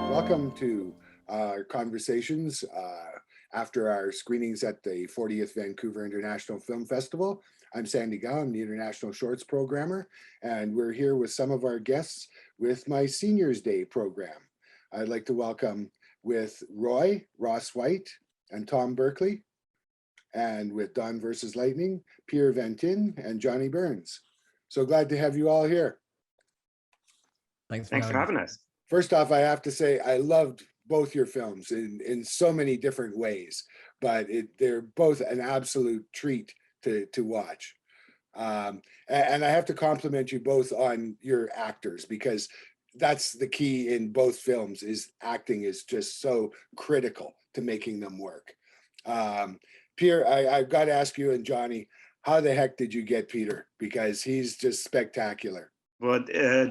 Welcome to our conversations after our screenings at the 40th Vancouver International Film Festival. I'm Sandy Gao, I'm the International Shorts Programmer, and we're here with some of our guests with my Seniors Day program. I'd like to welcome with Ross White, and Tom Berkeley, and with Dawn versus Lightning, Pier and Johnny Burns. So glad to have you all here. Thanks for having us. First off, I have to say I loved both your films in so many different ways, but they're both an absolute treat to watch. And I have to compliment you both on your actors, because that's the key in both films, is acting is just so critical to making them work. Pier, I've got to ask you and Johnny, how the heck did you get Peter? Because he's just spectacular. Well,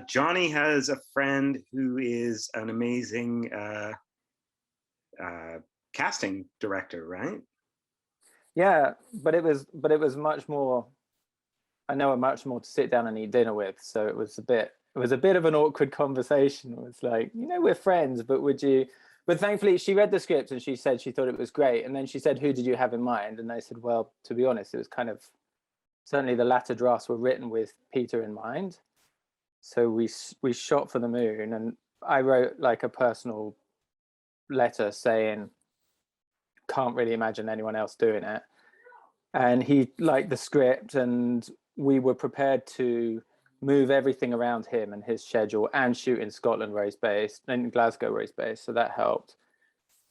Johnny has a friend who is an amazing casting director, right? Yeah, but it was much more. I know much more to sit down and eat dinner with. So it was a bit of an awkward conversation. It was like, we're friends, but would you? But thankfully, she read the script and she said she thought it was great. And then she said, "Who did you have in mind?" And I said, "Well, to be honest, it was kind of certainly the latter drafts were written with Peter in mind." So we shot for the moon, and I wrote like a personal letter saying, can't really imagine anyone else doing it. And he liked the script, and we were prepared to move everything around him and his schedule, and shoot in Scotland where he's based, and in Glasgow where he's based. So that helped.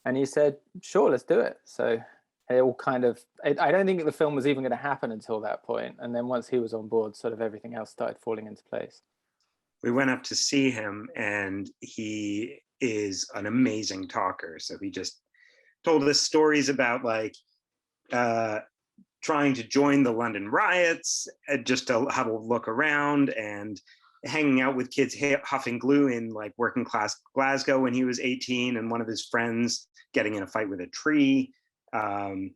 And he said, "Sure, let's do it." So it all kind of, I don't think the film was even going to happen until that point. And then once he was on board, sort of everything else started falling into place. We went up to see him, and he is an amazing talker. So he just told us stories about like trying to join the London riots, just to have a look around, and hanging out with kids huffing glue in like working class Glasgow when he was 18, and one of his friends getting in a fight with a tree. And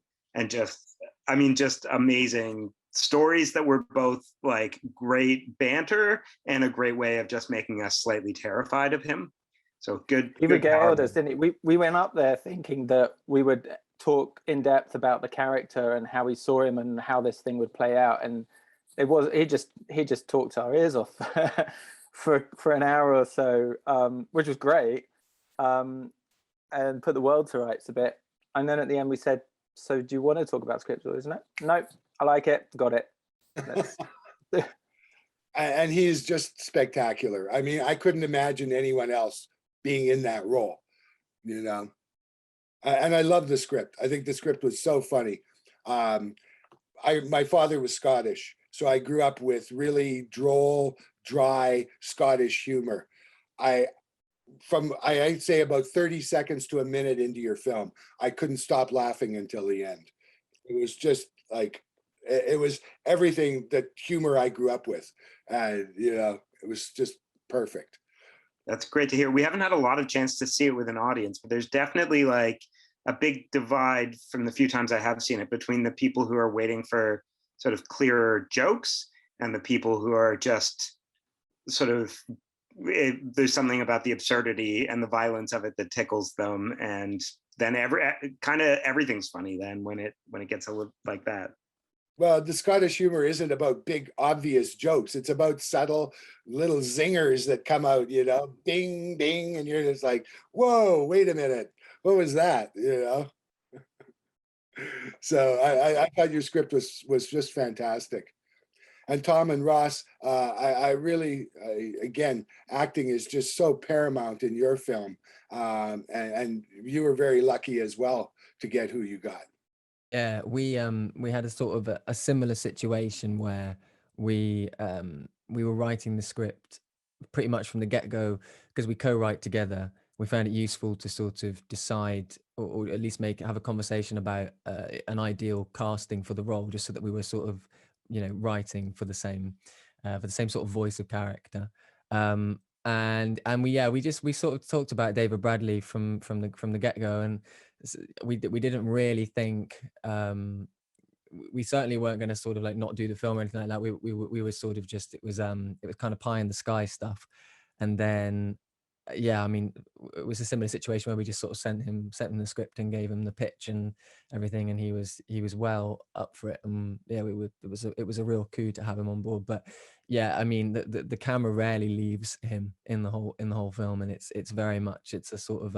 just amazing stories that were both like great banter and a great way of just making us slightly terrified of him. So good. He regaled us, didn't he? We went up there thinking that we would talk in depth about the character and how we saw him and how this thing would play out. And he just talked our ears off for an hour or so, which was great, and put the world to rights a bit. And then at the end we said, "So do you want to talk about script, or isn't it?" "Nope, I like it, got it." And he's just spectacular. I mean, I couldn't imagine anyone else being in that role, And I love the script. I think the script was so funny. My father was Scottish, so I grew up with really droll, dry Scottish humor. I'd say about 30 seconds to a minute into your film, I couldn't stop laughing until the end. It was just like, it was everything that humor I grew up with. It was just perfect. That's great to hear. We haven't had a lot of chance to see it with an audience, but there's definitely like a big divide from the few times I have seen it between the people who are waiting for sort of clearer jokes and the people who are just sort of, there's something about the absurdity and the violence of it that tickles them. And then everything's funny then when it gets a little like that. Well, the Scottish humor isn't about big, obvious jokes. It's about subtle little zingers that come out, ding, ding, and you're just like, whoa, wait a minute. What was that, So I thought your script was just fantastic. And Tom and Ross, I really, again, acting is just so paramount in your film. And you were very lucky as well to get who you got. Yeah, we had a sort of a similar situation where we were writing the script pretty much from the get-go, because we co-write together. We found it useful to sort of decide, or at least have a conversation about an ideal casting for the role, just so that we were sort of, writing for the same sort of voice of character. And we sort of talked about David Bradley from the get-go, and we didn't really think we certainly weren't going to sort of like not do the film or anything like that. We were sort of just, it was kind of pie in the sky stuff. And then yeah, I mean, it was a similar situation where we just sort of sent him the script and gave him the pitch and everything, and he was well up for it. And yeah, it was a real coup to have him on board. But yeah, I mean, the camera rarely leaves him in the whole film, and it's very much, it's a sort of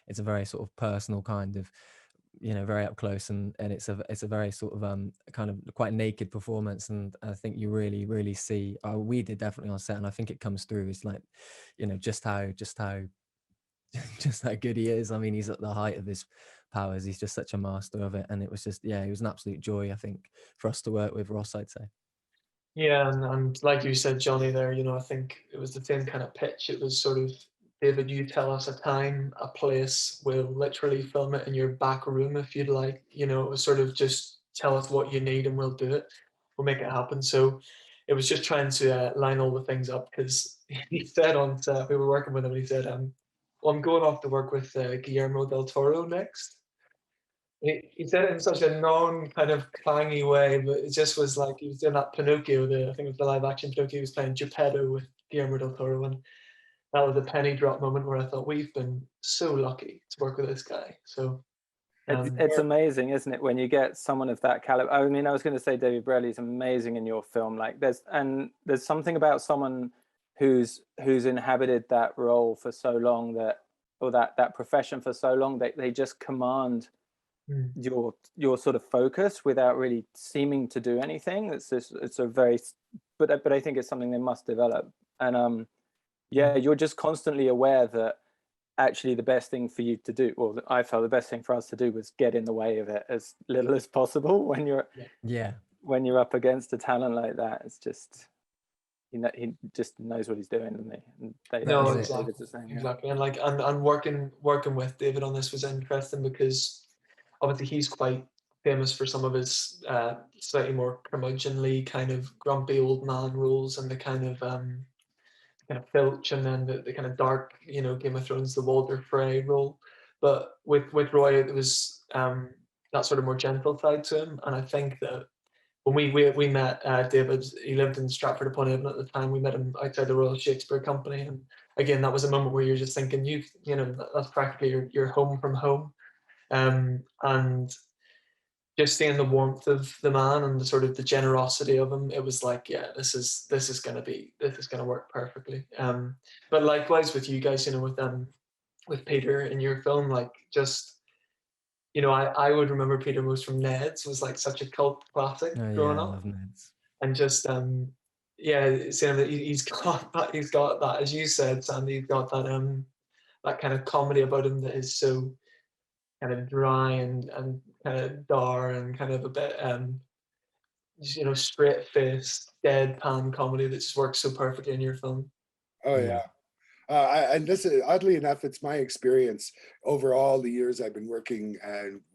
it's a very sort of personal kind of, you know, very up close, and it's a very sort of kind of quite naked performance. And I think you really see, we did definitely on set, and I think it comes through. It's like, you know, just how just how good he is. I mean, he's at the height of his powers. He's just such a master of it. And it was just, yeah, it was an absolute joy, I think, for us to work with Ross, I'd say. Yeah, and like you said, Johnny, there, you know, I think it was the same kind of pitch. It was sort of, David, you tell us a time, a place, we'll literally film it in your back room if you'd like. You know, it was sort of just tell us what you need and we'll do it. We'll make it happen. So it was just trying to line all the things up, because he said on set, we were working with him, and he said, well, I'm going off to work with Guillermo del Toro next. He said it in such a non kind of clangy way, but it just was like he was doing that Pinocchio, I think it was the live action Pinocchio, he was playing Geppetto with Guillermo del Toro, and that was a penny drop moment where I thought, we've been so lucky to work with this guy. So it's amazing, isn't it, when you get someone of that caliber? I mean, I was going to say David Breley's amazing in your film. Like there's something about someone who's inhabited that role for so long, that profession for so long, that they just command your sort of focus without really seeming to do anything. It's a very, but I think it's something they must develop. And yeah, you're just constantly aware that actually the best thing for you to do, or I felt the best thing for us to do, was get in the way of it as little as possible when you're when you're up against a talent like that. It's just, you know, he just knows what he's doing, doesn't he? And exactly. And like and working with David on this was interesting, because obviously he's quite famous for some of his slightly more curmudgeonly kind of grumpy old man roles, and the kind of Filch, and then the kind of dark, you know, Game of Thrones, the Walder Frey role. But with Roy, it was that sort of more gentle side to him. And I think that when we met David, he lived in Stratford upon Avon at the time. We met him outside the Royal Shakespeare Company, and again, that was a moment where you're just thinking, you know, that's practically your home from home. And just seeing the warmth of the man and the sort of the generosity of him, it was like, yeah, this is gonna work perfectly. But likewise with you guys, you know, with Peter in your film, like, just, you know, I would remember Peter most from Ned's, was like such a cult classic growing up. I love Ned's. And just yeah, saying that he's got that, as you said, Sandy, he's got that kind of comedy about him that is so kind of dry and kind of dour and kind of a bit you know, straight-faced deadpan comedy that just works so perfectly in your film. Oh yeah. And this is, oddly enough, it's my experience over all the years I've been working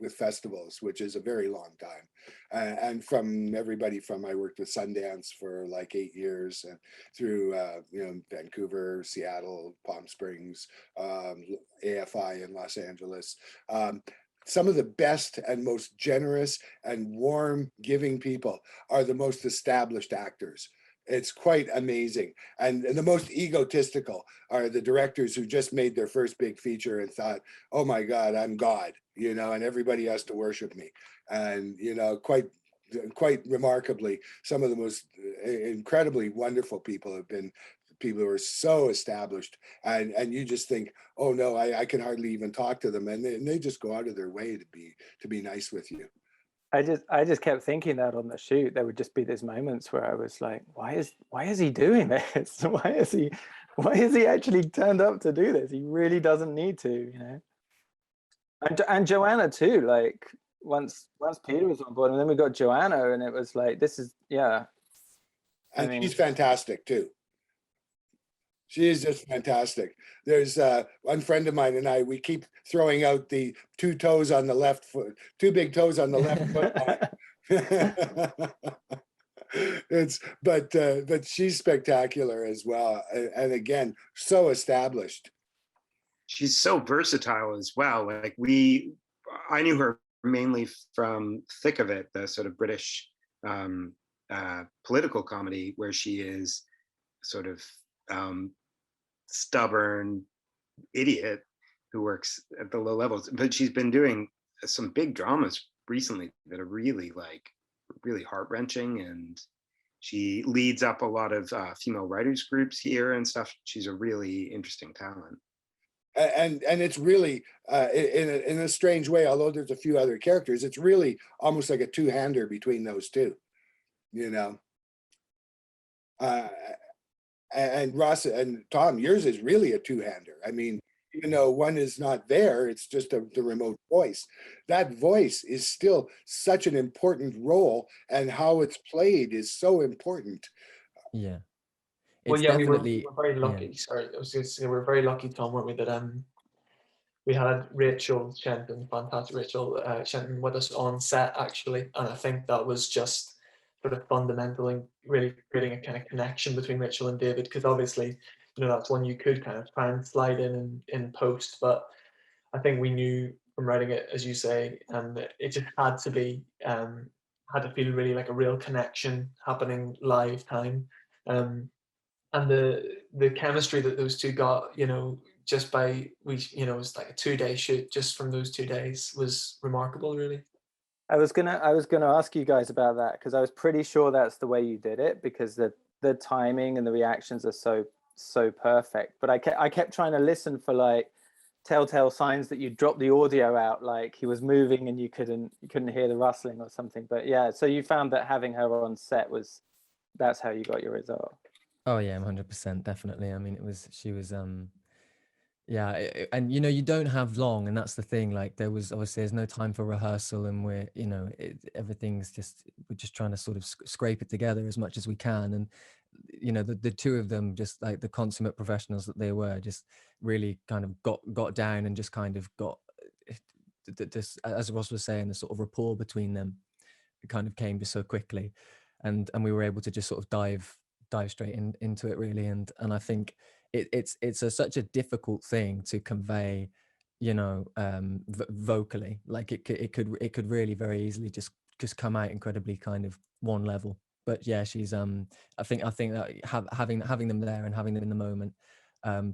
with festivals, which is a very long time. And from everybody from, I worked with Sundance for like 8 years, and through you know, Vancouver, Seattle, Palm Springs, AFI in Los Angeles. Some of the best and most generous and warm, giving people are the most established actors. It's quite amazing. And the most egotistical are the directors who just made their first big feature and thought, oh my God, I'm God, you know, and everybody has to worship me. And, you know, quite remarkably, some of the most incredibly wonderful people have been people who are so established, and you just think, oh no, I can hardly even talk to them. And they just go out of their way to be nice with you. I just kept thinking that on the shoot, there would just be these moments where I was like, why is he doing this? Why is he actually turned up to do this? He really doesn't need to, you know. And Joanna too, like once Peter was on board, and then we got Joanna, and it was like, this is, yeah. And she's fantastic too. She is just fantastic. There's one friend of mine and I, we keep throwing out the 2 toes on the left foot, 2 big toes on the left foot. But she's spectacular as well. And again, so established. She's so versatile as well. Like I knew her mainly from Thick of It, the sort of British political comedy, where she is sort of stubborn idiot who works at the low levels. But she's been doing some big dramas recently that are really really heart-wrenching, and she leads up a lot of female writers groups here and stuff. She's a really interesting talent. And it's really in a strange way, although there's a few other characters, it's really almost like a two-hander between those two, you know. And Ross and Tom, yours is really a two-hander. I mean, even though one is not there, it's just the remote voice. That voice is still such an important role, and how it's played is so important. Yeah. Well, It's yeah, definitely, we were very lucky. yeah. Sorry, I was going to say we were very lucky, Tom, weren't we? That we had Rachel Shenton, fantastic Rachel Shenton, with us on set actually, and I think that was just sort of fundamentally really creating a kind of connection between Rachel and David, because obviously, you know, that's one you could kind of try and slide in post, but I think we knew from writing it, as you say, it just had to be had to feel really like a real connection happening live time. And the chemistry that those two got, you know, just by you know, it was like a 2-day shoot just from those 2 days was remarkable, really. I was gonna ask you guys about that, because I was pretty sure that's the way you did it, because the timing and the reactions are so perfect. But I kept trying to listen for like telltale signs that you dropped the audio out, like he was moving and you couldn't hear the rustling or something. But yeah, so you found that having her on set that's how you got your result. Oh yeah, 100%, definitely. I mean, she was yeah, and you know, you don't have long, and that's the thing. Like, there's no time for rehearsal, and we're, you know, everything's we're just trying to sort of scrape it together as much as we can. And you know, the two of them, just like the consummate professionals that they were, just really kind of got down and just kind of got this, as Ross was saying, the sort of rapport between them kind of came just so quickly, and we were able to just sort of dive straight into it, really. And I think it's such a difficult thing to convey, you know, vocally. Like it could really very easily just come out incredibly kind of one level. But yeah, she's I think that having them there and having them in the moment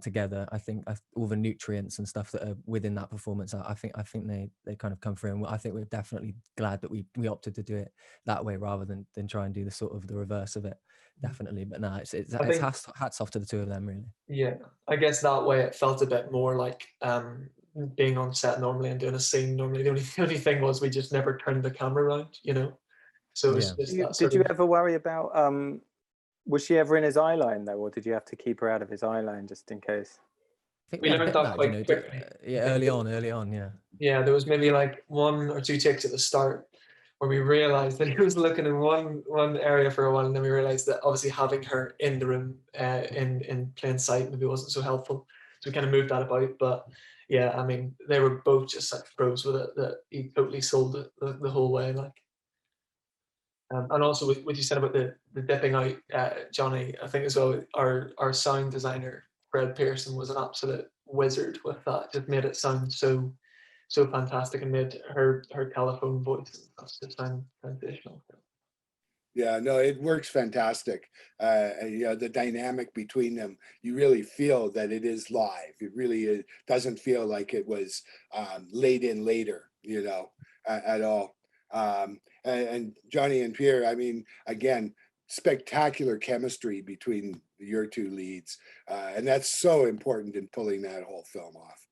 together, I think all the nutrients and stuff that are within that performance, I think they kind of come through. And I think we're definitely glad that we opted to do it that way rather than try and do the sort of the reverse of it. Definitely. But no, it's hats off to the two of them, really. Yeah, I guess that way it felt a bit more like being on set normally and doing a scene normally. The only thing was we just never turned the camera around, you know. So it was just that did you ever worry about was she ever in his eye line though, or did you have to keep her out of his eye line just in case? I think we learned that quite you know, quickly. yeah, early on, yeah. Yeah, there was maybe like 1 or 2 takes at the start where we realized that he was looking in one area for a while, and then we realized that obviously having her in the room in plain sight maybe wasn't so helpful. So we kind of moved that about. But yeah, I mean, they were both just such pros with it that he totally sold it the whole way. Like, and also what you said about the dipping out, Johnny, I think as well, our sound designer Fred Pearson was an absolute wizard with that. Just made it sound so fantastic, and made her telephone voice just sound sensational. Yeah, no, it works fantastic. You know, the dynamic between them, you really feel that it is live. It really doesn't feel like it was laid in later, you know, at all. And Johnny and Pier, I mean, again, spectacular chemistry between your two leads. And that's so important in pulling that whole film off.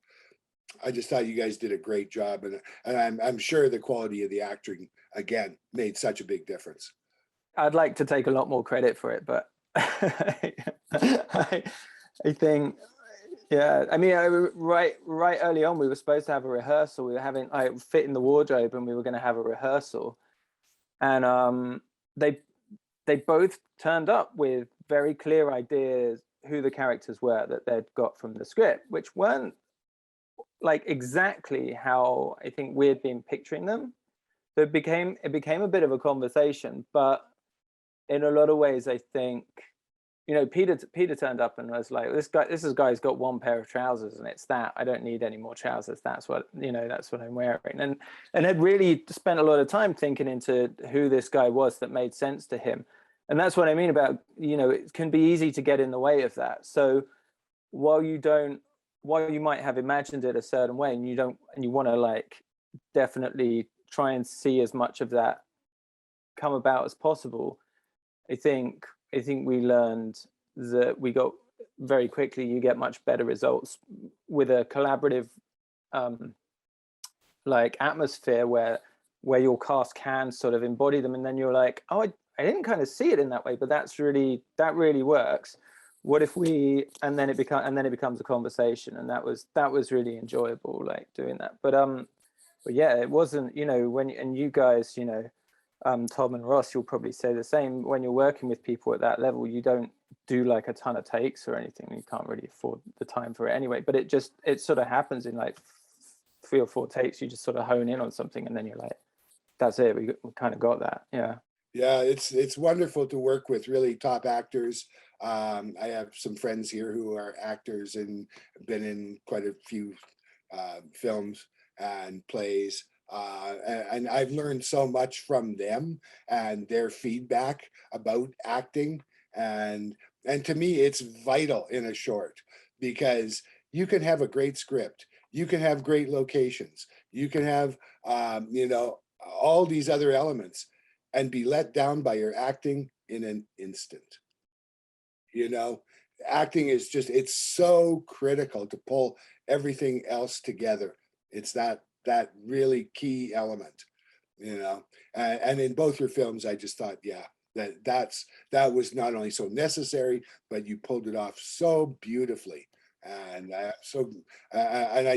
I just thought you guys did a great job, and I'm sure the quality of the acting again made such a big difference. I'd like to take a lot more credit for it, but I think, yeah, I mean, right early on, we were supposed to have a rehearsal. We were fit in the wardrobe, and we were going to have a rehearsal, and they both turned up with very clear ideas who the characters were that they'd got from the script, which weren't like exactly how I think we'd been picturing them. So it became a bit of a conversation, but in a lot of ways, I think you know, Peter turned up and was like, this guy's got one pair of trousers and it's that. I don't need any more trousers. That's what, you know, that's what I'm wearing. And had really spent a lot of time thinking into who this guy was that made sense to him. And that's what I mean about, you know, it can be easy to get in the way of that. So while you might have imagined it a certain way and you want to like definitely try and see as much of that come about as possible, I think we learned that we got very quickly, you get much better results with a collaborative like atmosphere where your cast can sort of embody them, and then you're like, oh, I didn't kind of see it in that way, but that really works. What if we, and then it becomes a conversation, and that was really enjoyable, like doing that. But yeah, it wasn't, you know, and you guys, you know, Tom and Ross, you'll probably say the same. When you're working with people at that level, you don't do like a ton of takes or anything. You can't really afford the time for it anyway. But it sort of happens in like 3 or 4 takes. You just sort of hone in on something, and then you're like, that's it. We kind of got that. Yeah. Yeah, it's wonderful to work with really top actors. I have some friends here who are actors and been in quite a few films and plays. And I've learned so much from them and their feedback about acting. And to me, it's vital in a short, because you can have a great script, you can have great locations, you can have, you know, all these other elements, and be let down by your acting in an instant. You know, acting is just, it's so critical to pull everything else together. It's that really key element, you know. And in both your films, I just thought, yeah, that was not only so necessary, but you pulled it off so beautifully. And I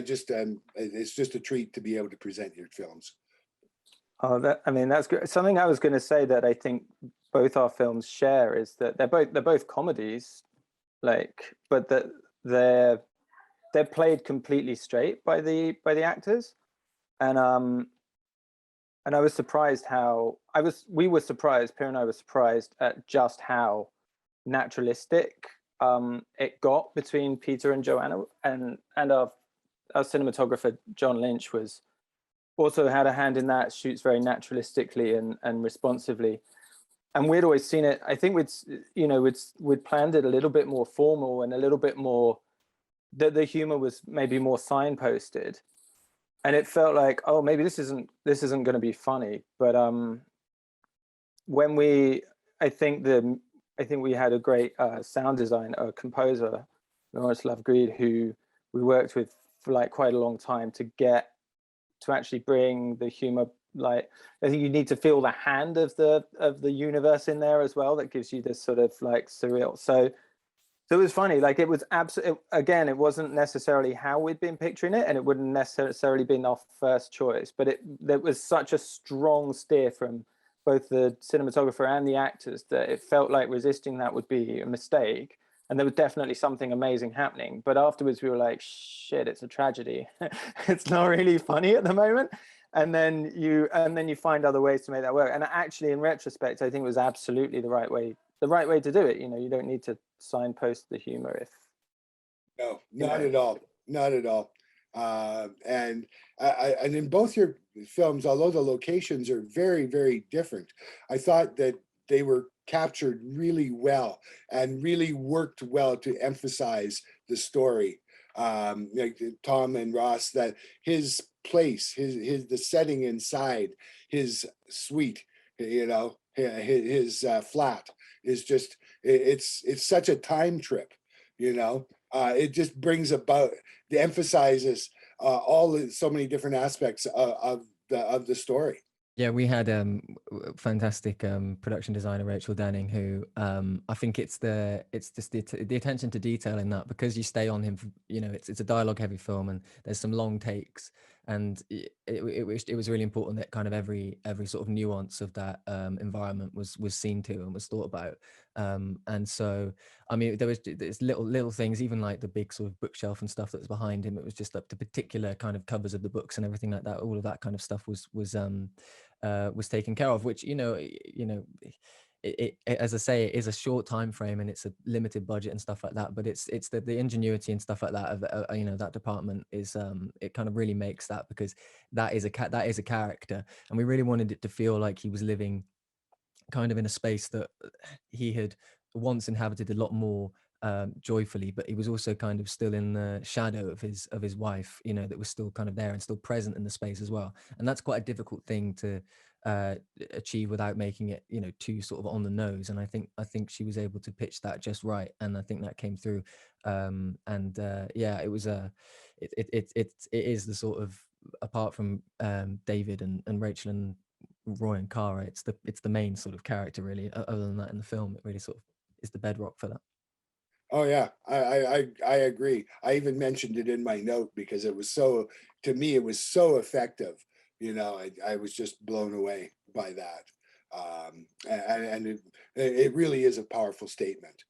just, it's just a treat to be able to present your films. Oh, that's good. Something I was going to say that I think both our films share is that they're both comedies, like, but that they're played completely straight by the actors, and I was surprised we were surprised, Pier and I were surprised at just how naturalistic it got between Peter and Joanna, and our cinematographer John Lynch was also had a hand in that, shoots very naturalistically and responsively. And we'd always seen it, I think we'd planned it a little bit more formal and a little bit more, that the humor was maybe more signposted. And it felt like, oh, maybe this isn't going to be funny. But I think we had a great sound designer, a composer, Lawrence Lovegreen, who we worked with for like quite a long time to actually bring the humor. Like, I think you need to feel the hand of the universe in there as well. That gives you this sort of like surreal. So it was funny. Like, it was absolutely, again, it wasn't necessarily how we'd been picturing it, and it wouldn't necessarily been our first choice. But there was such a strong steer from both the cinematographer and the actors that it felt like resisting that would be a mistake. And there was definitely something amazing happening. But afterwards, we were like, shit, it's a tragedy. It's not really funny at the moment. And then you find other ways to make that work. And actually, in retrospect, I think it was absolutely the right way to do it. You know, you don't need to signpost the humor No, not at all. Not at all. And in both your films, although the locations are very, very different, I thought that they were captured really well and really worked well to emphasize the story. Like Tom and Ross, that his place, the setting inside his suite, you know, his flat is just, it's such a time trip, you know. It just brings about, it emphasizes so many different aspects of the story. Yeah, we had fantastic production designer Rachel Danning, who I think it's just the attention to detail in that, because you stay on him. You know, it's a dialogue heavy film, and there's some long takes, and it was really important that kind of every sort of nuance of that environment was seen to and was thought about. And so, I mean, there's little things, even like the big sort of bookshelf and stuff that was behind him. It was just like the particular kind of covers of the books and everything like that. All of that kind of stuff was taken care of, which, you know, as I say, it is a short time frame and it's a limited budget and stuff like that. But it's the ingenuity and stuff like that of that department is it kind of really makes that, because that is a character, and we really wanted it to feel like he was living kind of in a space that he had once inhabited a lot more joyfully, but he was also kind of still in the shadow of his wife, that was still kind of there and still present in the space as well. And that's quite a difficult thing to achieve without making it too sort of on the nose. And I think she was able to pitch that just right, and I think that came through. It was it is the sort of, apart from David and Rachel and Roy and Cara, it's the main sort of character really. Other than that, in the film, it really sort of is the bedrock for that. Oh yeah, I agree. I even mentioned it in my note because it was so, to me, it was so effective. I was just blown away by that. And it really is a powerful statement.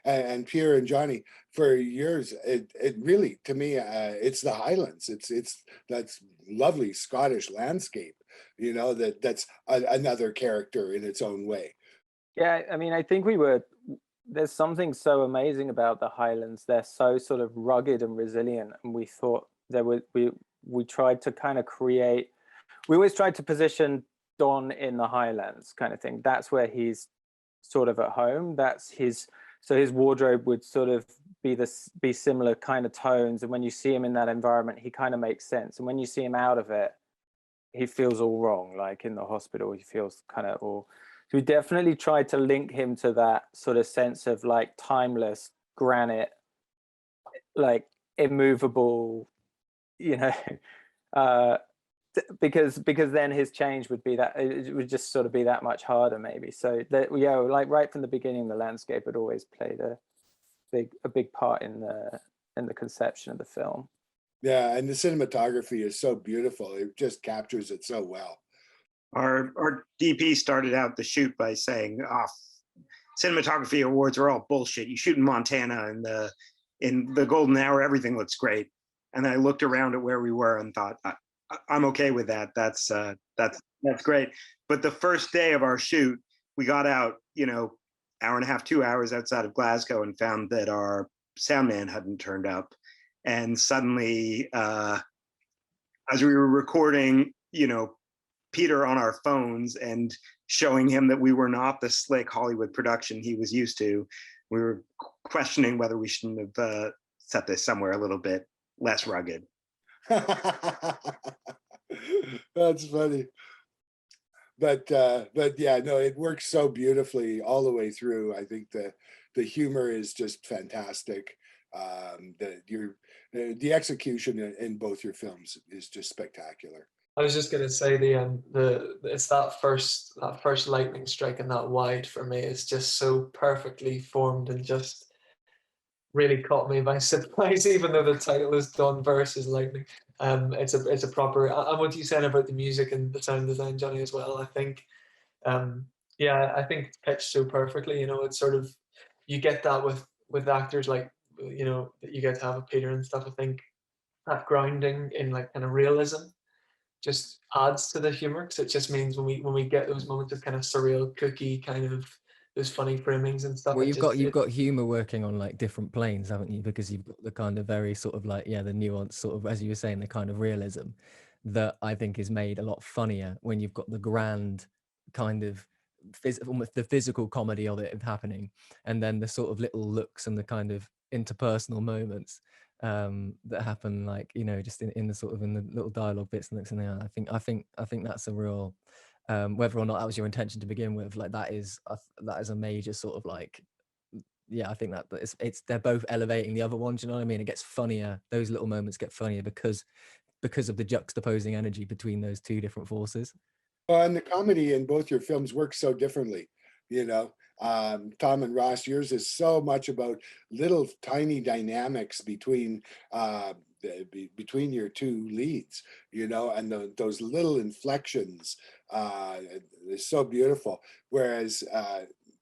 And Pier and Johnny, for years, it really, to me, it's the Highlands. It's that's lovely Scottish landscape, that's another character in its own way. Yeah, I mean, I think there's something so amazing about the Highlands. They're so sort of rugged and resilient, and we thought we tried to kind of create, we always tried to position Don in the Highlands kind of thing. That's where he's sort of at home. So his wardrobe would sort of be similar kind of tones, and when you see him in that environment, he kind of makes sense. And when you see him out of it, he feels all wrong, like in the hospital, he feels kind of all. So we definitely tried to link him to that sort of sense of like timeless granite, like immovable, because then his change would be that it would just sort of be that much harder maybe. So that, like right from the beginning, the landscape had always played a big part in the conception of the film. Yeah, and the cinematography is so beautiful. It just captures it so well. Our DP started out the shoot by saying, cinematography awards are all bullshit. You shoot in Montana in the golden hour, everything looks great. And I looked around at where we were and thought, I'm okay with that. That's great. But the first day of our shoot, we got out, hour and a half, 2 hours outside of Glasgow, and found that our sound man hadn't turned up. And suddenly, as we were recording, Peter on our phones and showing him that we were not the slick Hollywood production he was used to, we were questioning whether we shouldn't have set this somewhere a little bit less rugged. That's funny. But yeah, no, it works so beautifully all the way through. I think the humor is just fantastic. The execution in both your films is just spectacular. I was just gonna say it's that first lightning strike and that wide for me is just so perfectly formed and just really caught me by surprise, even though the title is Dawn versus Lightning. It's a proper, and what you said about the music and the sound design, Johnny, as well, I think I think it's pitched so perfectly. It's sort of, you get that with actors like that you get to have a Peter and stuff. I think that grounding in like kind of realism just adds to the humor, because it just means when we get those moments of kind of surreal, kooky, kind of those funny framings and stuff. Well, you've got humor working on like different planes, haven't you? Because you've got the kind of very sort of like, the nuance sort of, as you were saying, the kind of realism that I think is made a lot funnier when you've got the grand kind of almost the physical comedy of it happening, and then the sort of little looks and the kind of interpersonal moments that happen, like just in the sort of in the little dialogue bits and things. And I think that's a real whether or not that was your intention to begin with, like that is a major sort of like, I think that it's they're both elevating the other one. Do you know what I mean? It gets funnier. Those little moments get funnier because of the juxtaposing energy between those two different forces. Well, and the comedy in both your films works so differently. Tom and Ross, yours is so much about little tiny dynamics between your two leads, and those little inflections is so beautiful. Whereas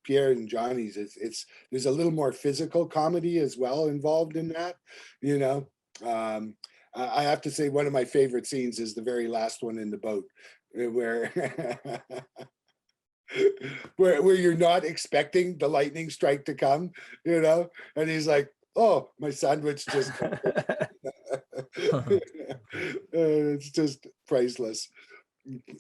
Pierre and Johnny's, there's a little more physical comedy as well involved in that. I have to say one of my favorite scenes is the very last one in the boat, where where you're not expecting the lightning strike to come, you know, and he's like, oh, my sandwich just it's just priceless.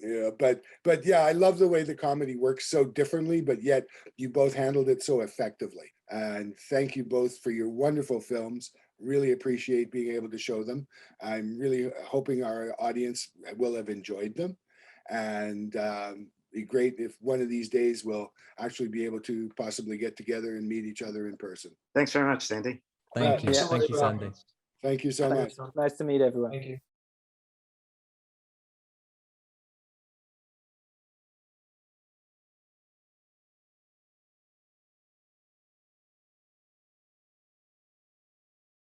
Yeah, but yeah, I love the way the comedy works so differently, but yet you both handled it so effectively. And thank you both for your wonderful films. Really appreciate being able to show them. I'm really hoping our audience will have enjoyed them, and be great if one of these days we'll actually be able to possibly get together and meet each other in person. Thanks very much, Sandy. Thank you. Yeah. Thank you, Sandy. Thank you so much. Nice to meet everyone. Thank you.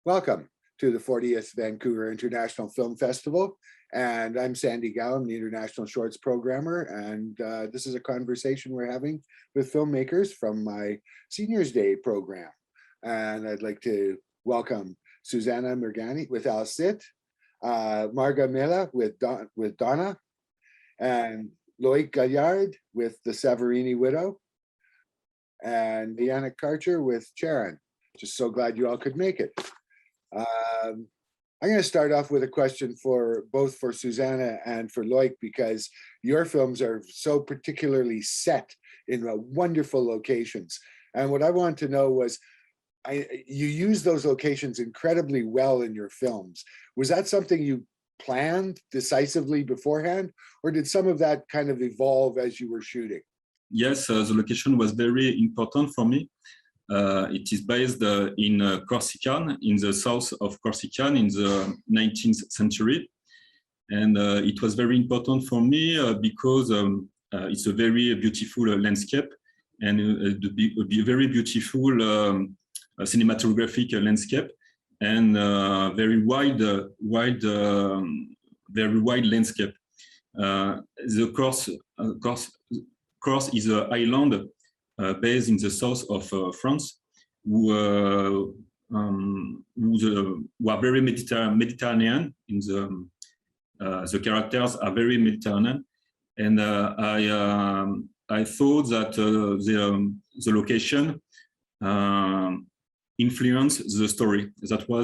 Welcome to the 40th Vancouver International Film Festival. And I'm Sandy Gallum, the International Shorts Programmer. And this is a conversation we're having with filmmakers from my Seniors Day program. And I'd like to welcome Suzannah Mirghani with Al Sit, Marga Melià with Dona, and Loïc Gaillard with The Saverini Widow, and Yannick Karcher with Charon. Just so glad you all could make it. I'm going to start off with a question for both for Suzannah and for Loïc, because your films are so particularly set in wonderful locations. And what I want to know was, you use those locations incredibly well in your films. Was that something you planned decisively beforehand, or did some of that kind of evolve as you were shooting? Yes, the location was very important for me. It is based in Corsica, in the south of Corsica, in the 19th century. And it was very important for me because it's a very beautiful landscape, and a very beautiful cinematographic landscape, and very wide landscape. The Corse is an island based in the south of France, who are very Mediterranean. In the characters are very Mediterranean, and I thought that the location influenced the story. That's why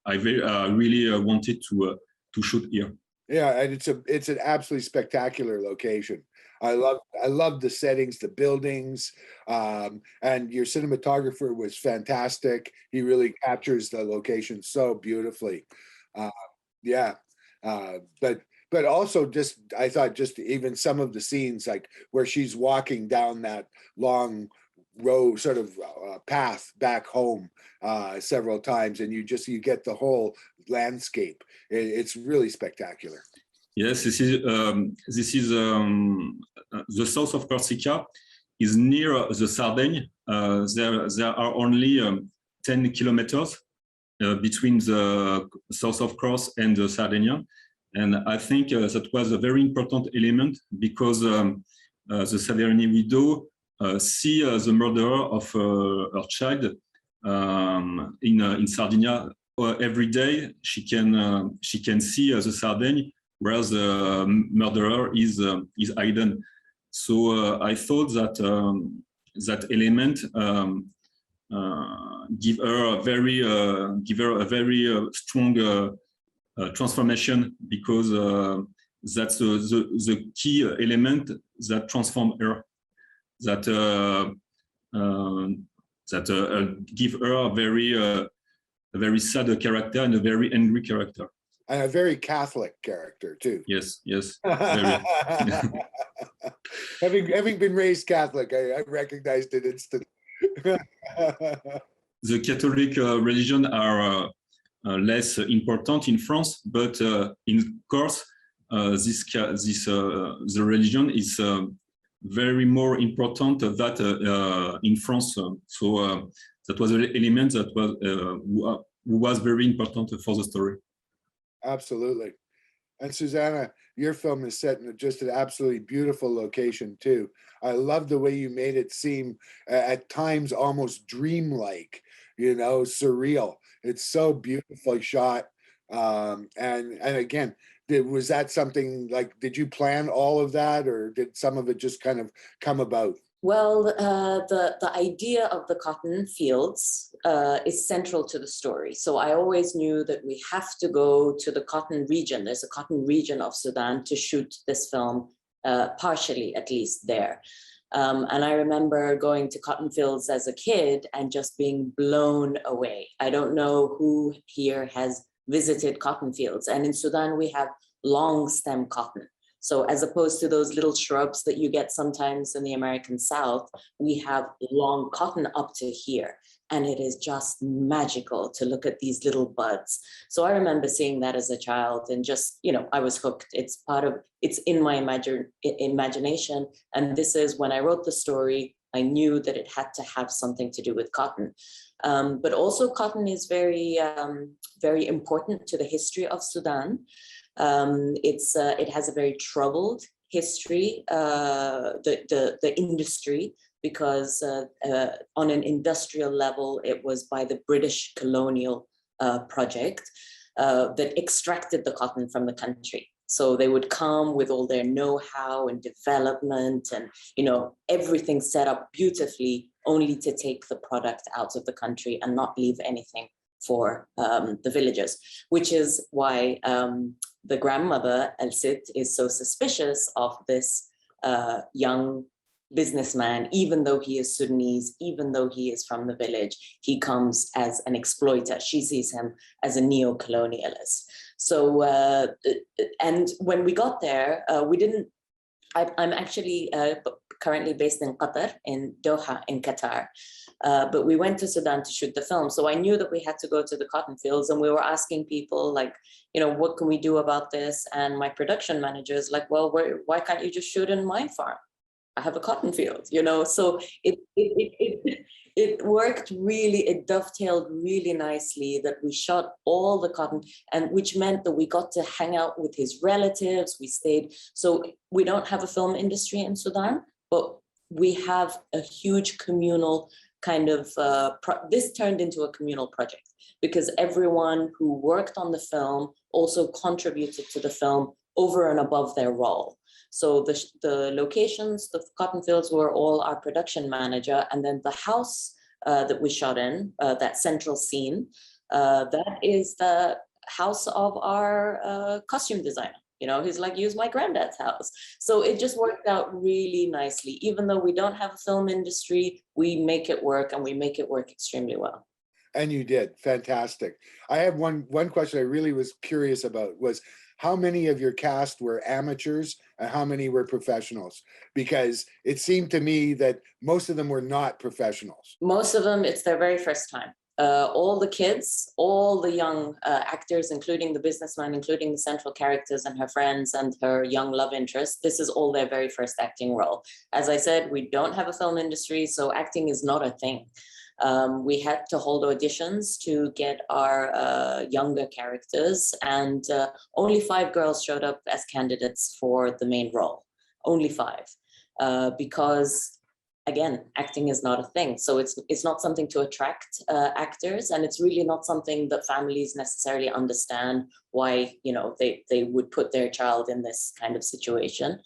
I really wanted to shoot here. Yeah, and it's an absolutely spectacular location. I love the settings, the buildings, and your cinematographer was fantastic. He really captures the location so beautifully. Yeah, but also just, I thought just even some of the scenes, like where she's walking down that long row sort of path back home several times, and you get the whole landscape. It's really spectacular. Yes, this is the south of Corsica is near the Sardine. There are only 10 kilometers between the south of Corse and the Sardinia, and I think that was a very important element, because the Saverini widow see the murderer of her child in Sardinia every day. She can see the Sardine where the murderer is hidden. So I thought that that element give her a very strong transformation, because that's the key element that transform her. That give her a very sad character and a very angry character. And a very Catholic character too. Yes, yes. Having been raised Catholic, I recognized it instantly. The Catholic religion are less important in France, but in course, the religion is very more important that in France. So that was an element that was very important for the story. Absolutely. And Suzannah, your film is set in just an absolutely beautiful location too. I love the way you made it seem at times almost dreamlike, you know, surreal. It's so beautifully shot. And again, was that something like, did you plan all of that, or did some of it just kind of come about? Well, the idea of the cotton fields is central to the story. So I always knew that we have to go to the cotton region. There's a cotton region of Sudan to shoot this film, partially at least there. And I remember going to cotton fields as a kid and just being blown away. I don't know who here has visited cotton fields. And in Sudan, we have long stem cotton. So as opposed to those little shrubs that you get sometimes in the American South, we have long cotton up to here. And it is just magical to look at these little buds. So I remember seeing that as a child and just, I was hooked. It's in my imagination. And this is when I wrote the story, I knew that it had to have something to do with cotton. But also cotton is very, very important to the history of Sudan. It has a very troubled history, the industry, because on an industrial level, it was by the British colonial project that extracted the cotton from the country. So they would come with all their know-how and development and, everything set up beautifully, only to take the product out of the country and not leave anything for the villagers, which is why the grandmother, El-Sit, is so suspicious of this young businessman. Even though he is Sudanese, even though he is from the village, he comes as an exploiter. She sees him as a neo-colonialist. So, and when we got there, I'm actually currently based in Qatar, in Doha, in Qatar. But we went to Sudan to shoot the film. So I knew that we had to go to the cotton fields, and we were asking people like, what can we do about this? And my production manager is like, well, why can't you just shoot in my farm? I have a cotton field, So it worked really, it dovetailed really nicely that we shot all the cotton, and which meant that we got to hang out with his relatives. We stayed. So we don't have a film industry in Sudan, but we have a huge communal kind of, this turned into a communal project because everyone who worked on the film also contributed to the film over and above their role. So the locations, the cotton fields were all our production manager, and then the house that we shot in, that central scene, that is the house of our costume designer. He's like, use my granddad's house. So it just worked out really nicely. Even though we don't have a film industry, we make it work, and we make it work extremely well. And you did. Fantastic. I have one question I really was curious about was how many of your cast were amateurs and how many were professionals? Because it seemed to me that most of them were not professionals. Most of them, it's their very first time. All the kids, all the young actors, including the businessman, including the central characters and her friends and her young love interest, this is all their very first acting role. As I said, we don't have a film industry, so acting is not a thing. We had to hold auditions to get our younger characters, and only 5 girls showed up as candidates for the main role. Only 5, because again, acting is not a thing. So it's not something to attract actors, and it's really not something that families necessarily understand why, they would put their child in this kind of situation.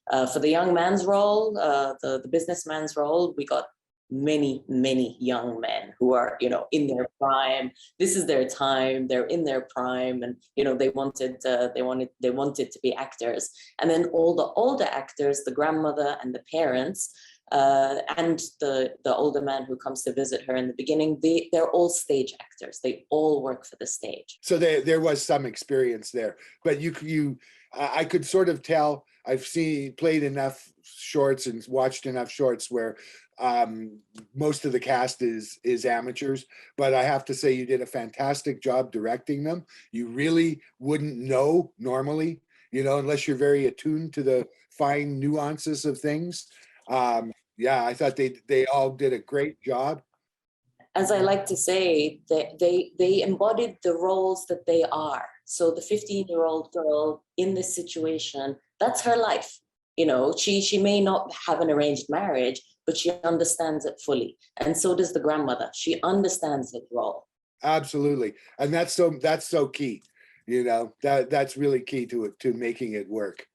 For the young man's role, the businessman's role, we got many young men who are, in their prime. This is their time. They're in their prime, and they wanted to be actors. And then all the older actors, the grandmother and the parents, and the older man who comes to visit her in the beginning, they're all stage actors. They all work for the stage. So there was some experience there, but I could sort of tell. I've played enough shorts and watched enough shorts where most of the cast is amateurs, but I have to say you did a fantastic job directing them. You really wouldn't know normally, unless you're very attuned to the fine nuances of things. Yeah, I thought they all did a great job. As I like to say, they embodied the roles that they are. So the 15-year-old girl in this situation, that's her life. She may not have an arranged marriage, but she understands it fully. And so does the grandmother. She understands the role. Absolutely. And that's so key. You know, that's really key to it, to making it work.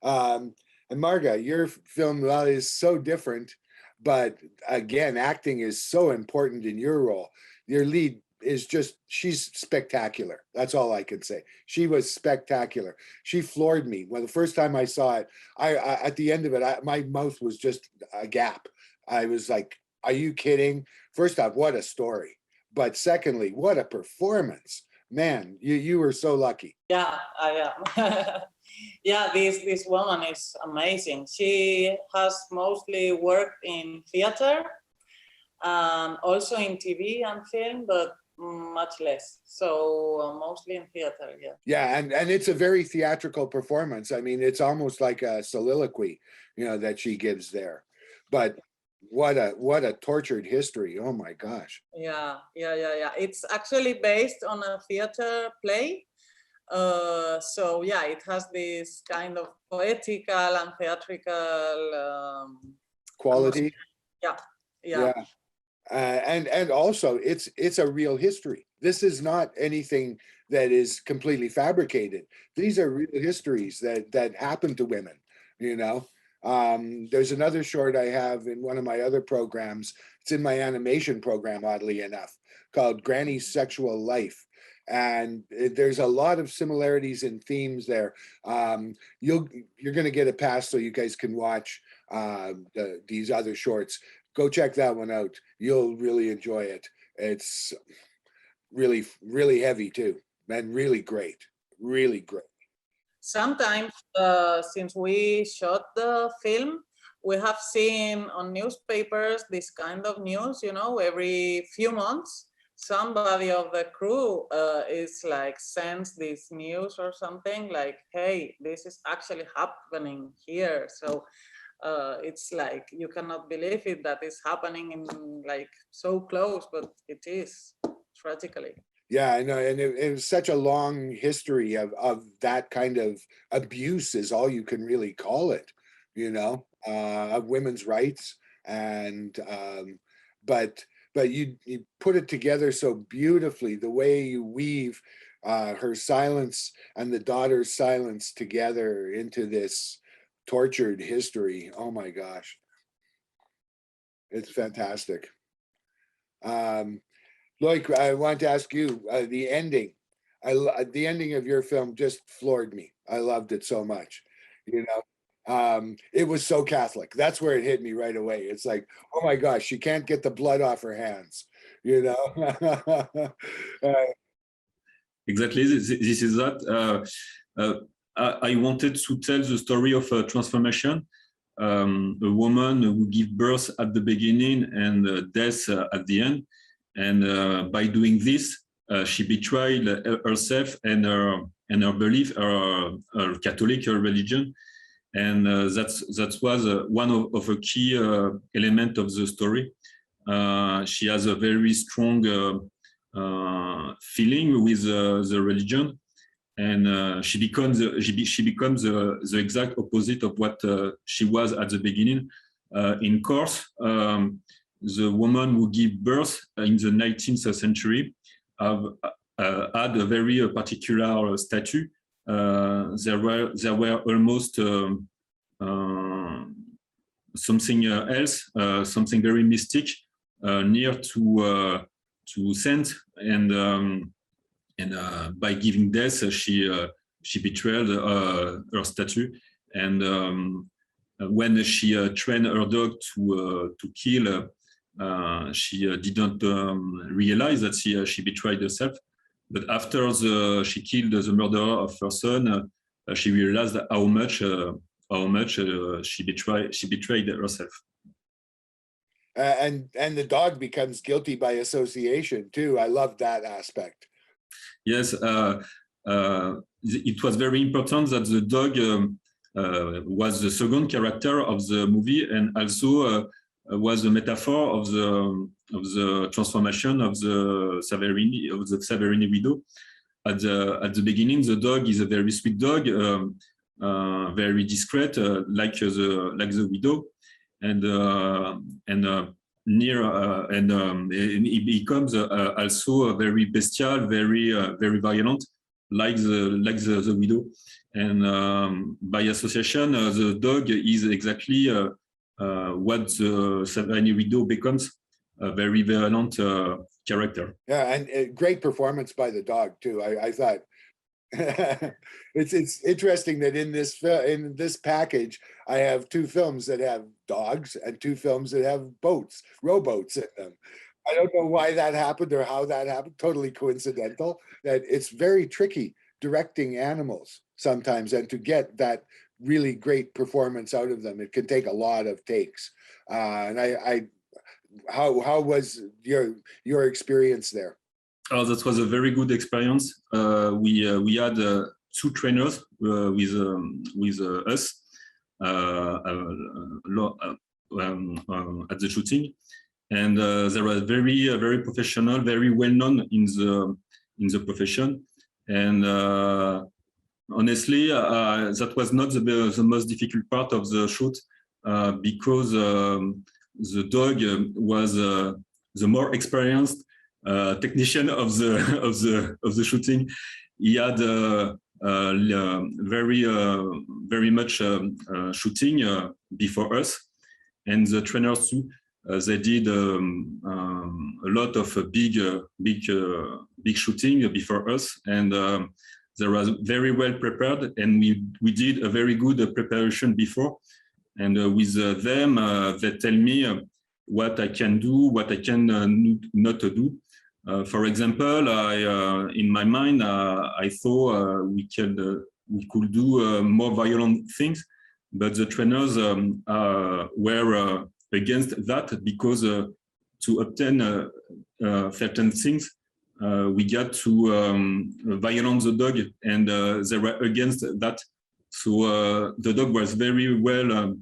And Marga, your film is so different, but again, acting is so important in your role. Your lead is just, she's spectacular. That's all I can say. She was spectacular. She floored me. Well, the first time I saw it, I at the end of it, my mouth was just a gap. I was like, are you kidding? First off, what a story. But secondly, what a performance. Man, you were so lucky. Yeah, I am. Yeah, this woman is amazing. She has mostly worked in theater and also in TV and film, but much less. So mostly in theater, yeah. Yeah, and it's a very theatrical performance. I mean, it's almost like a soliloquy, you know, that she gives there. But what a tortured history. Oh my gosh. Yeah. It's actually based on a theater play. So yeah, it has this kind of poetical and theatrical Quality. Yeah. And also it's a real history. This is not anything that is completely fabricated. These are real histories that happen to women, you know. There's another short I have in one of my other programs. It's in my animation program, oddly enough, called Granny's Sexual Life. And there's a lot of similarities in themes there. You're going to get a pass so you guys can watch these other shorts. Go check that one out. You'll really enjoy it. It's really, really heavy too, and really great, really great. Sometimes, since we shot the film, we have seen on newspapers this kind of news, you know, every few months, somebody of the crew is like sends this news or something like, hey, this is actually happening here. So it's like, you cannot believe it, that is happening in like so close, but it is, tragically. Yeah, I know, and it was such a long history of that kind of abuse is all you can really call it, you know, of women's rights. And but you put it together so beautifully, the way you weave her silence and the daughter's silence together into this tortured history. Oh my gosh, it's fantastic. Loïc, I want to ask you, the ending. The ending of your film just floored me. I loved it so much. You know, it was so Catholic. That's where it hit me right away. It's like, oh my gosh, she can't get the blood off her hands. You know. Exactly. This is that. I wanted to tell the story of a transformation. A woman who gives birth at the beginning and death at the end. And by doing this, she betrayed herself and her belief, her Catholic religion, and that was one of the key element of the story. She has a very strong feeling with the religion, and she becomes the exact opposite of what she was at the beginning. In course. The woman who gave birth in the 19th century had a very particular statue. There were almost something else, something very mystic, near to saint, and by giving death, she betrayed her statue, and when she trained her dog to kill. She didn't realize that she betrayed herself, but after she killed the murderer of her son, she realized how much she betrayed herself. And the dog becomes guilty by association too. I love that aspect. Yes, it was very important that the dog was the second character of the movie, and also was a metaphor of the transformation of the Saverini widow. At the beginning, the dog is a very sweet dog, very discreet, like the widow, and he becomes also very bestial, very violent. like the widow, and by association, the dog is exactly what the Saverini widow becomes, a very violent character. Yeah, and great performance by the dog too. I thought it's interesting that in this package I have 2 films that have dogs and 2 films that have rowboats in them. I don't know why that happened or how that happened. Totally coincidental. That it's very tricky directing animals sometimes, and to get that really great performance out of them, it can take a lot of takes. And how was your experience there? Oh, that was a very good experience. We had 2 trainers with us at the shooting, and they were very professional, very well known in the profession. And honestly, that was not the most difficult part of the shoot, because the dog was the more experienced technician of the shooting. He had very much shooting before us, and the trainers too. They did a lot of big shooting before us, and they were very well prepared. And we did a very good preparation before. And with them, they tell me what I can do, what I can not do. For example, in my mind, I thought we could do more violent things, but the trainers were against that, because to obtain certain things, we got to violence the dog, and they were against that. So the dog was very well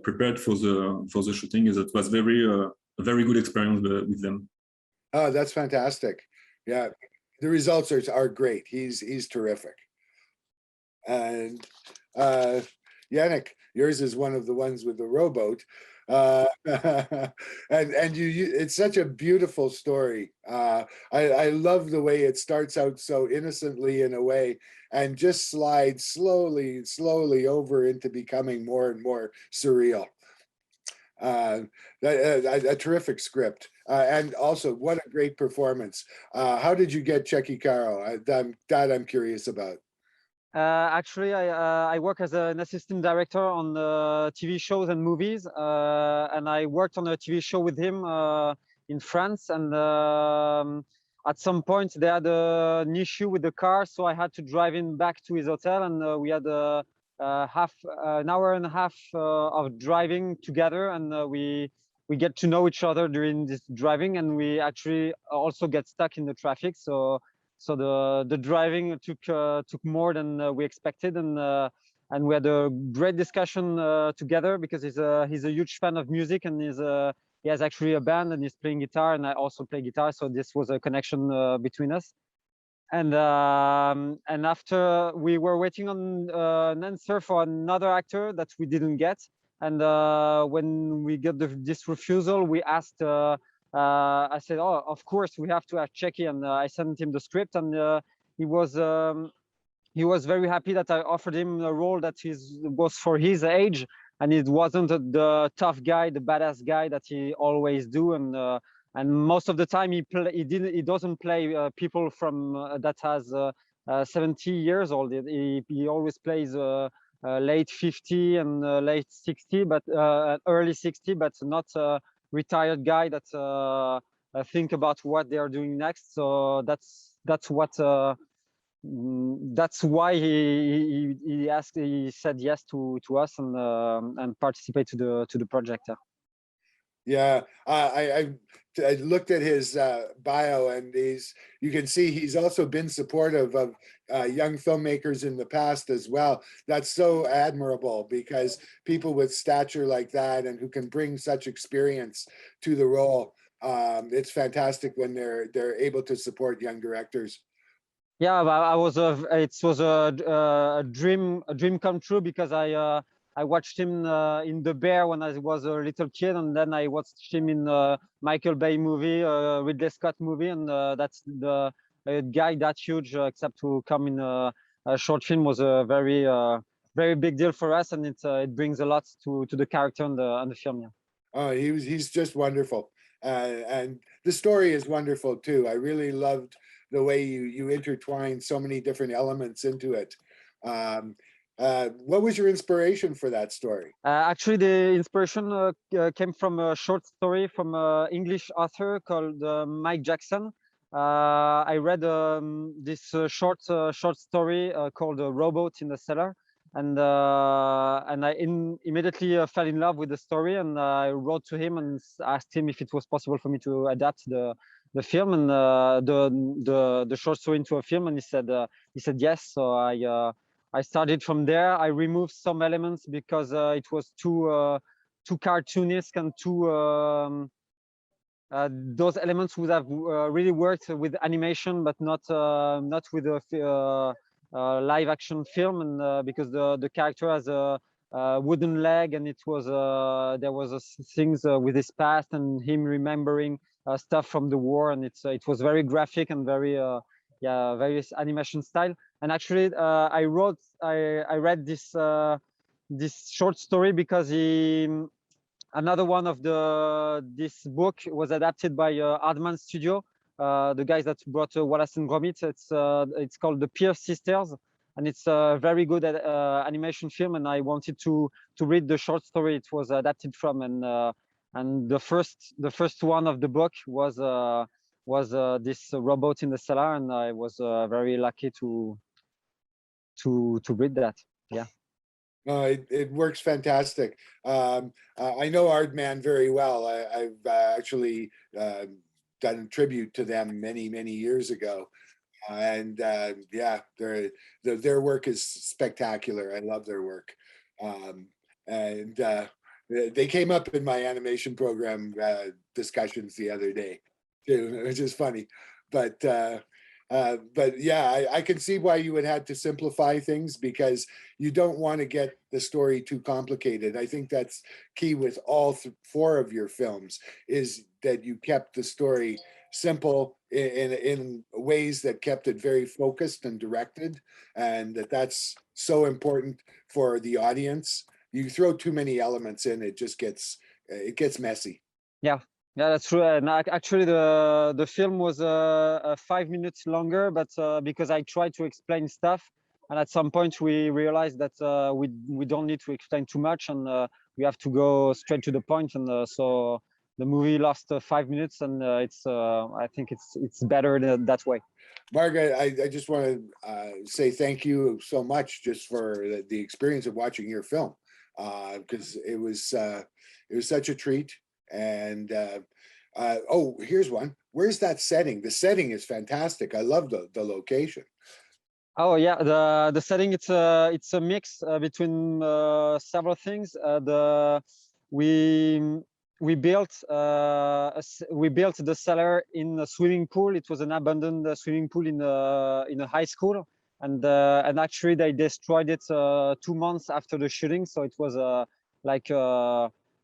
prepared for the shooting. That was a very good experience with them. Oh, that's fantastic. Yeah, the results are great. He's terrific. And Yannick, yours is one of the ones with the rowboat. And it's such a beautiful story. I love the way it starts out so innocently in a way, and just slides slowly over into becoming more and more surreal. A terrific script, and also what a great performance. How did you get Checky Caro? That I'm curious about. Actually, I work as an assistant director on TV shows and movies, and I worked on a TV show with him in France. And at some point, they had an issue with the car, so I had to drive him back to his hotel, and we had an hour and a half of driving together, and we get to know each other during this driving, and we actually also get stuck in the traffic. So the driving took more than we expected, and we had a great discussion together, because he's a huge fan of music, and he has actually a band, and he's playing guitar, and I also play guitar. So this was a connection between us. And after we were waiting on an answer for another actor that we didn't get, and when we got this refusal, we asked. I said, "Oh, of course we have to ask Checky," and I sent him the script, and he was very happy that I offered him a role that was for his age, and it wasn't the tough guy, the badass guy that he always do, and most of the time he doesn't play people from that has 70 years old. He always plays late 50 and late 60, but early 60, but not retired guy that think about what they are doing next. So that's why he said yes to us and participate to the project. Yeah, I looked at his bio, and you can see he's also been supportive of young filmmakers in the past as well. That's so admirable, because people with stature like that and who can bring such experience to the role, it's fantastic when they're able to support young directors. Yeah, it was a dream come true, because I watched him in The Bear when I was a little kid, and then I watched him in Michael Bay movie, Ridley Scott movie, and that's the a guy that huge, except to come in a short film, was a very big deal for us, and it brings a lot to the character and the film. Yeah. Oh, he's just wonderful, and the story is wonderful too. I really loved the way you intertwined so many different elements into it. What was your inspiration for that story? Actually, the inspiration came from a short story from an English author called Mike Jackson. I read this short story called "Robot in the Cellar," and I immediately fell in love with the story, and I wrote to him and asked him if it was possible for me to adapt the film and the short story into a film, and he said yes. So I started from there. I removed some elements because it was too cartoonesque and too. Those elements would have really worked with animation, but not with a live action film, and because the character has a wooden leg, and it was there was things with his past and him remembering stuff from the war, and it was very graphic and very very animation style. And actually, I read this short story because another one of this book was adapted by Aardman Studio, the guys that brought Wallace and Gromit. It's called the Pier Sisters, and it's a very good animation film. And I wanted to read the short story it was adapted from, and the first one of the book was this Robot in the Cellar, and I was very lucky to read that. Yeah. No, it works fantastic. I know Aardman very well. I've actually done tribute to them many years ago, and yeah, their work is spectacular. I love their work, and they came up in my animation program discussions the other day too, which is funny, but yeah, I can see why you would have to simplify things, because you don't want to get the story too complicated. I think that's key with all four of your films, is that you kept the story simple in ways that kept it very focused and directed, and that's so important for the audience. You throw too many elements in, it gets messy. Yeah. Yeah, that's true. And actually, the film was 5 minutes longer, but because I tried to explain stuff, and at some point we realized that we don't need to explain too much, and we have to go straight to the point. And so the movie lost 5 minutes, and I think it's better that way. Marga, I just want to say thank you so much just for the experience of watching your film, because it was such a treat. And oh, here's one. Where's that setting? The setting is fantastic. I love the location. Oh yeah, the setting, it's a mix between several things. We built the cellar in a swimming pool. It was an abandoned swimming pool in a high school, and actually they destroyed it 2 months after the shooting. So it was like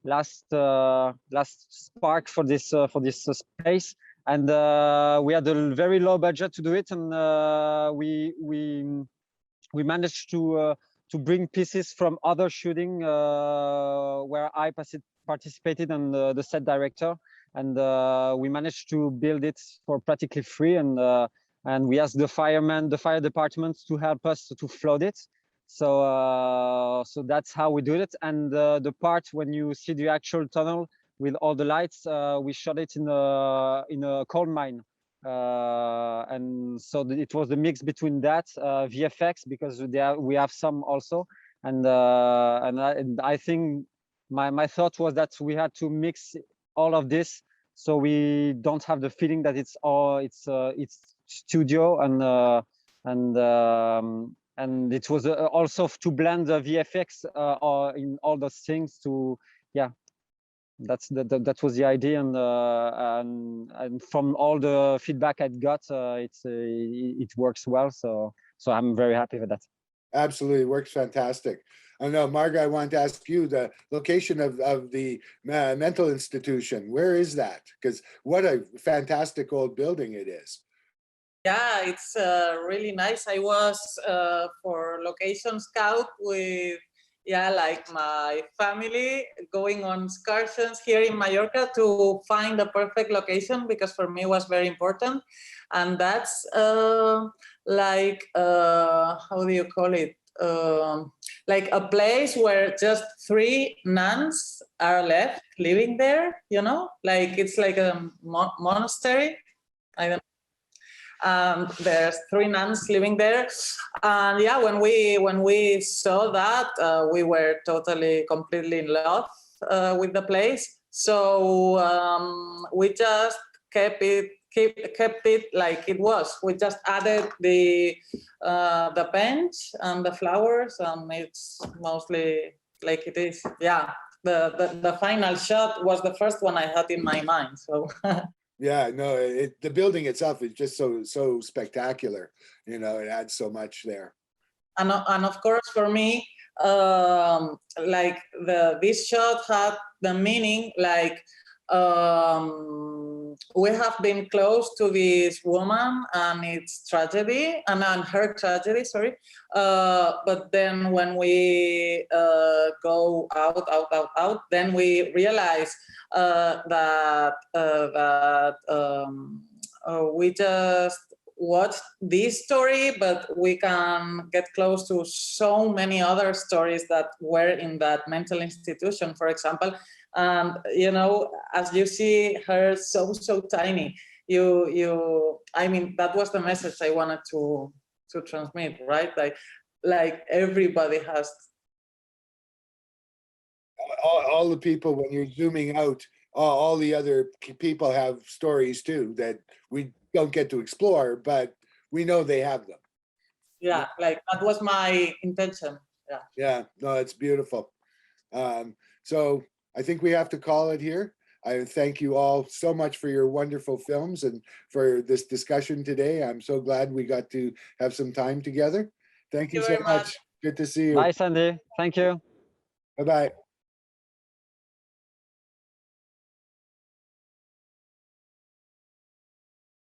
last spark for this space, and we had a very low budget to do it, and we managed to bring pieces from other shooting where I participated, and the set director, and we managed to build it for practically free, and we asked the fire department to help us to flood it. So that's how we do it. And the part when you see the actual tunnel with all the lights, we shot it in a coal mine, and so it was the mix between that VFX, because we have some also, and I think my thought was that we had to mix all of this, so we don't have the feeling that it's studio, and it was also to blend the VFX in all those things. That was the idea, and from all the feedback I got, it works well. So I'm very happy with that. Absolutely, works fantastic. I know, Marga, I wanted to ask you the location of the mental institution. Where is that? Because what a fantastic old building it is. Yeah, it's really nice. I was for location scout with, like my family, going on excursions here in Mallorca to find the perfect location, because for me it was very important. And that's like, how do you call it? Like a place where just 3 nuns are left living there, you know, like it's like a monastery. I don't. There's 3 nuns living there, and yeah, when we saw that, we were completely in love with the place. So we just kept it like it was. We just added the bench and the flowers, and it's mostly like it is. Yeah, the final shot was the first one I had in my mind. So. Yeah, no, the building itself is just so spectacular. You know, it adds so much there. And of course, for me, like this shot had the meaning, like we have been close to this woman and its tragedy, and her tragedy, sorry. But then when we go out, then we realize that we just watched this story, but we can get close to so many other stories that were in that mental institution, for example. And you know, as you see her so tiny, I mean, that was the message I wanted to transmit, right? Like everybody has. All the people, when you're zooming out, all the other people have stories too that we don't get to explore, but we know they have them. Yeah, like that was my intention. Yeah. Yeah, no, it's beautiful. So I think we have to call it here. I thank you all so much for your wonderful films and for this discussion today. I'm so glad we got to have some time together. Thank you so much. Good to see you. Bye, Sandy. Thank you. Bye-bye.